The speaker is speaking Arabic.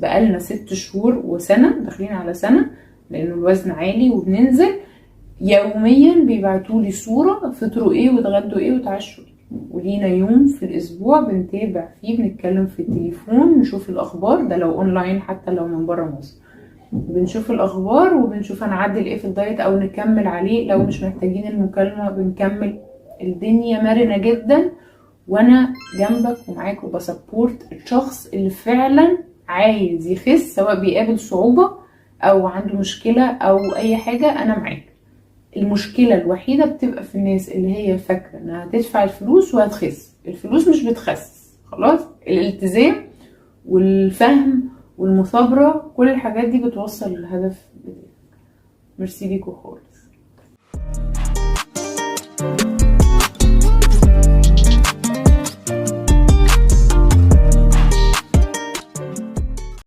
بقالنا 6 شهور وسنة، داخلين على سنة، لانه الوزن عالي وبننزل. يوميا بيبعتولي صورة فطروا ايه واتغدوا ايه وتعشوا ايه، ولينا يوم في الاسبوع بنتابع فيه، بنتكلم في التليفون، نشوف الاخبار، ده لو اونلاين حتى لو من بره مصر. بنشوف الاخبار وبنشوف هنعدل ايه في الدايت او نكمل عليه، لو مش محتاجين المكالمة بنكمل. الدنيا مرنة جدا، وانا جنبك ومعاك وبسبورت الشخص اللي فعلا عايز يخس، سواء بيقابل صعوبة او عنده مشكلة او اي حاجة، انا معاك. المشكلة الوحيدة بتبقى في الناس اللي هي فاكرة انها هتدفع الفلوس وهتخس. الفلوس مش بتخسس، خلاص. الالتزام والفهم والمثابرة، كل الحاجات دي بتوصل للهدف بتاعك. ميرسي ليكوا خالص.